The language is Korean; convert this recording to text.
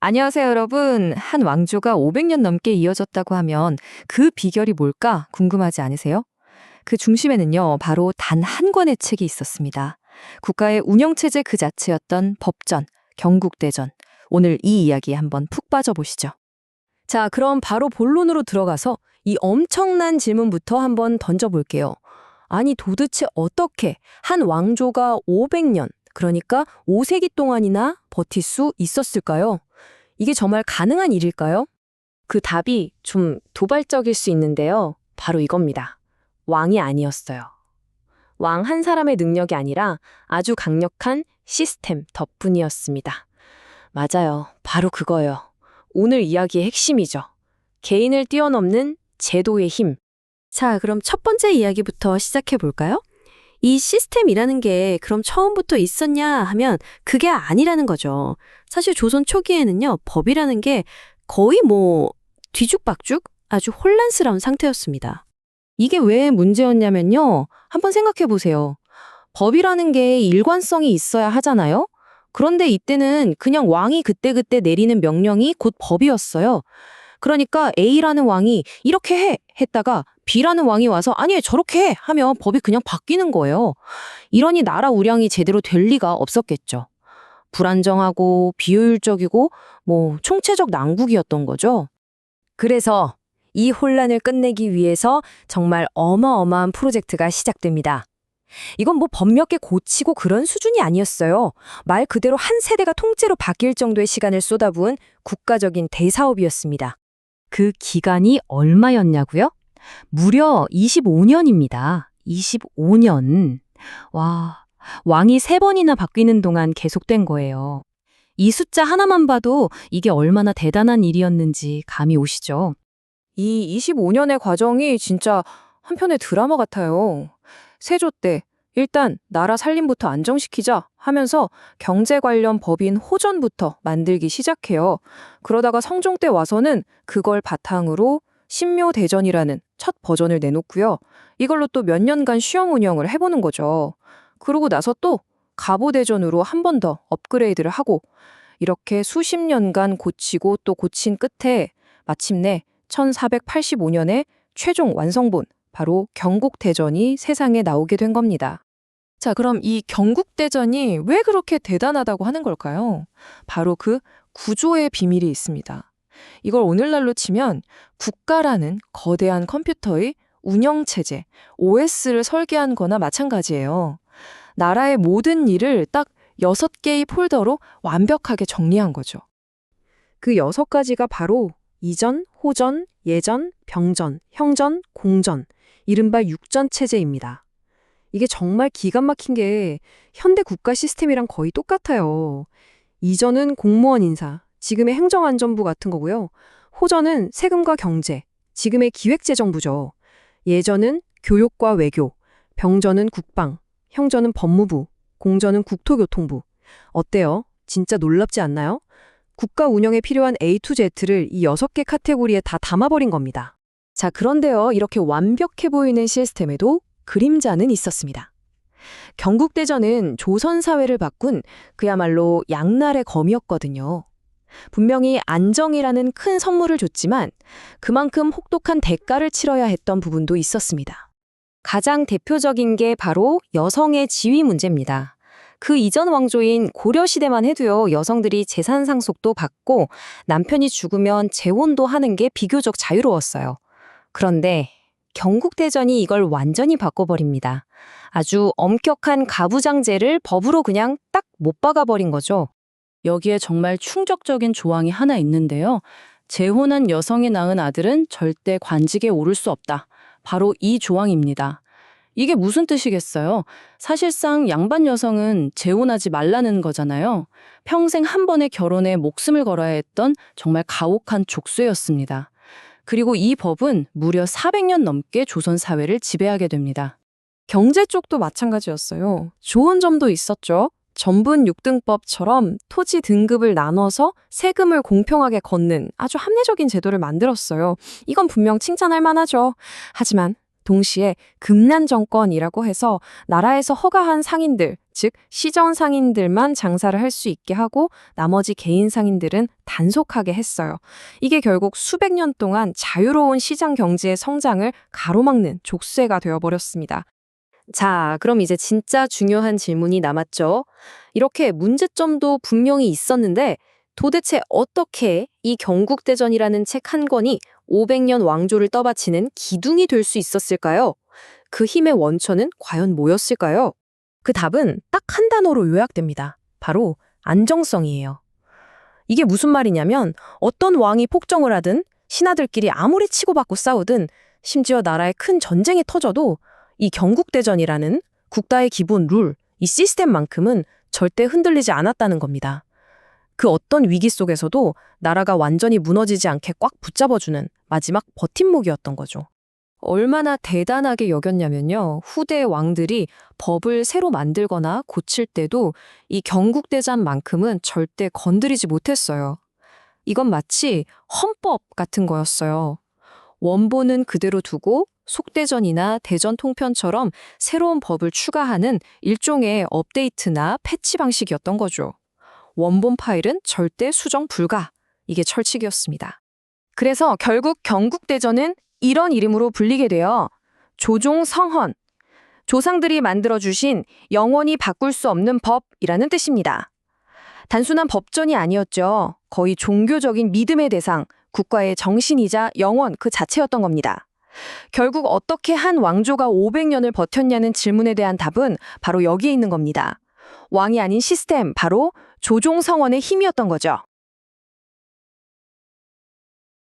안녕하세요, 여러분. 한 왕조가 500년 넘게 이어졌다고 하면 그 비결이 뭘까 궁금하지 않으세요? 그 중심에는요, 바로 단 한 권의 책이 있었습니다. 국가의 운영체제 그 자체였던 법전, 경국대전. 오늘 이 이야기에 한번 푹 빠져보시죠. 자, 그럼 바로 본론으로 들어가서 이 엄청난 질문부터 한번 던져볼게요. 아니, 도대체 어떻게 한 왕조가 500년, 그러니까 5세기 동안이나 버틸 수 있었을까요? 이게 정말 가능한 일일까요? 그 답이 좀 도발적일 수 있는데요. 바로 이겁니다. 왕이 아니었어요. 왕 한 사람의 능력이 아니라 아주 강력한 시스템 덕분이었습니다. 맞아요. 바로 그거예요. 오늘 이야기의 핵심이죠. 개인을 뛰어넘는 제도의 힘. 자, 그럼 첫 번째 이야기부터 시작해 볼까요? 이 시스템이라는 게 그럼 처음부터 있었냐 하면 그게 아니라는 거죠. 사실 조선 초기에는요, 법이라는 게 거의 뒤죽박죽 아주 혼란스러운 상태였습니다. 이게 왜 문제였냐면요. 한번 생각해 보세요. 법이라는 게 일관성이 있어야 하잖아요? 그런데 이때는 그냥 왕이 그때그때 내리는 명령이 곧 법이었어요. 그러니까 A라는 왕이 이렇게 해! 했다가 B라는 왕이 와서 아니 저렇게 해! 하면 법이 그냥 바뀌는 거예요. 이러니 나라 운영이 제대로 될 리가 없었겠죠. 불안정하고 비효율적이고 총체적 난국이었던 거죠. 그래서 이 혼란을 끝내기 위해서 정말 어마어마한 프로젝트가 시작됩니다. 이건 법 몇 개 고치고 그런 수준이 아니었어요. 말 그대로 한 세대가 통째로 바뀔 정도의 시간을 쏟아부은 국가적인 대사업이었습니다. 그 기간이 얼마였냐고요? 무려 25년입니다. 25년. 와, 왕이 3번이나 바뀌는 동안 계속된 거예요. 이 숫자 하나만 봐도 이게 얼마나 대단한 일이었는지 감이 오시죠? 이 25년의 과정이 진짜 한편의 드라마 같아요. 세조 때 일단 나라 살림부터 안정시키자 하면서 경제 관련 법인 호전부터 만들기 시작해요. 그러다가 성종 때 와서는 그걸 바탕으로 신묘대전이라는 첫 버전을 내놓고요. 이걸로 또 몇 년간 시험 운영을 해보는 거죠. 그러고 나서 또 가보대전으로 한 번 더 업그레이드를 하고 이렇게 수십 년간 고치고 또 고친 끝에 마침내 1485년에 최종 완성본 바로 경국대전이 세상에 나오게 된 겁니다. 자, 그럼 이 경국대전이 왜 그렇게 대단하다고 하는 걸까요? 바로 그 구조의 비밀이 있습니다. 이걸 오늘날로 치면 국가라는 거대한 컴퓨터의 운영체제, OS를 설계한 거나 마찬가지예요. 나라의 모든 일을 딱 6개의 폴더로 완벽하게 정리한 거죠. 그 6가지가 바로 이전, 호전, 예전, 병전, 형전, 공전, 이른바 육전 체제입니다. 이게 정말 기가 막힌 게 현대 국가 시스템이랑 거의 똑같아요. 이전은 공무원 인사, 지금의 행정안전부 같은 거고요. 호전은 세금과 경제, 지금의 기획재정부죠. 예전은 교육과 외교, 병전은 국방, 형전은 법무부, 공전은 국토교통부. 어때요? 진짜 놀랍지 않나요? 국가 운영에 필요한 A to Z를 이 6개 카테고리에 다 담아버린 겁니다. 자, 그런데요, 이렇게 완벽해 보이는 시스템에도 그림자는 있었습니다. 경국대전은 조선 사회를 바꾼 그야말로 양날의 검이었거든요. 분명히 안정이라는 큰 선물을 줬지만 그만큼 혹독한 대가를 치러야 했던 부분도 있었습니다. 가장 대표적인 게 바로 여성의 지위 문제입니다. 그 이전 왕조인 고려시대만 해도요, 여성들이 재산 상속도 받고 남편이 죽으면 재혼도 하는 게 비교적 자유로웠어요. 그런데 경국대전이 이걸 완전히 바꿔버립니다. 아주 엄격한 가부장제를 법으로 그냥 딱 못 박아버린 거죠. 여기에 정말 충격적인 조항이 하나 있는데요. 재혼한 여성이 낳은 아들은 절대 관직에 오를 수 없다. 바로 이 조항입니다. 이게 무슨 뜻이겠어요? 사실상 양반 여성은 재혼하지 말라는 거잖아요. 평생 한 번의 결혼에 목숨을 걸어야 했던 정말 가혹한 족쇄였습니다. 그리고 이 법은 무려 400년 넘게 조선 사회를 지배하게 됩니다. 경제 쪽도 마찬가지였어요. 좋은 점도 있었죠. 전분 6등법처럼 토지 등급을 나눠서 세금을 공평하게 걷는 아주 합리적인 제도를 만들었어요. 이건 분명 칭찬할 만하죠. 하지만 동시에 금난 정권이라고 해서 나라에서 허가한 상인들, 즉 시전 상인들만 장사를 할 수 있게 하고 나머지 개인 상인들은 단속하게 했어요. 이게 결국 수백 년 동안 자유로운 시장 경제의 성장을 가로막는 족쇄가 되어버렸습니다. 자, 그럼 이제 진짜 중요한 질문이 남았죠. 이렇게 문제점도 분명히 있었는데 도대체 어떻게 이 경국대전이라는 책 한 권이 500년 왕조를 떠받치는 기둥이 될 수 있었을까요? 그 힘의 원천은 과연 뭐였을까요? 그 답은 딱 한 단어로 요약됩니다. 바로 안정성이에요. 이게 무슨 말이냐면 어떤 왕이 폭정을 하든 신하들끼리 아무리 치고받고 싸우든 심지어 나라에 큰 전쟁이 터져도 이 경국대전이라는 국가의 기본 룰, 이 시스템만큼은 절대 흔들리지 않았다는 겁니다. 그 어떤 위기 속에서도 나라가 완전히 무너지지 않게 꽉 붙잡아주는 마지막 버팀목이었던 거죠. 얼마나 대단하게 여겼냐면요. 후대 왕들이 법을 새로 만들거나 고칠 때도 이 경국대전만큼은 절대 건드리지 못했어요. 이건 마치 헌법 같은 거였어요. 원본은 그대로 두고 속대전이나 대전 통편처럼 새로운 법을 추가하는 일종의 업데이트나 패치 방식이었던 거죠. 원본 파일은 절대 수정 불가. 이게 철칙이었습니다. 그래서 결국 경국대전은 이런 이름으로 불리게 되어 조종성헌, 조상들이 만들어주신 영원히 바꿀 수 없는 법이라는 뜻입니다. 단순한 법전이 아니었죠. 거의 종교적인 믿음의 대상, 국가의 정신이자 영원 그 자체였던 겁니다. 결국 어떻게 한 왕조가 500년을 버텼냐는 질문에 대한 답은 바로 여기에 있는 겁니다. 왕이 아닌 시스템, 바로 조종성헌의 힘이었던 거죠.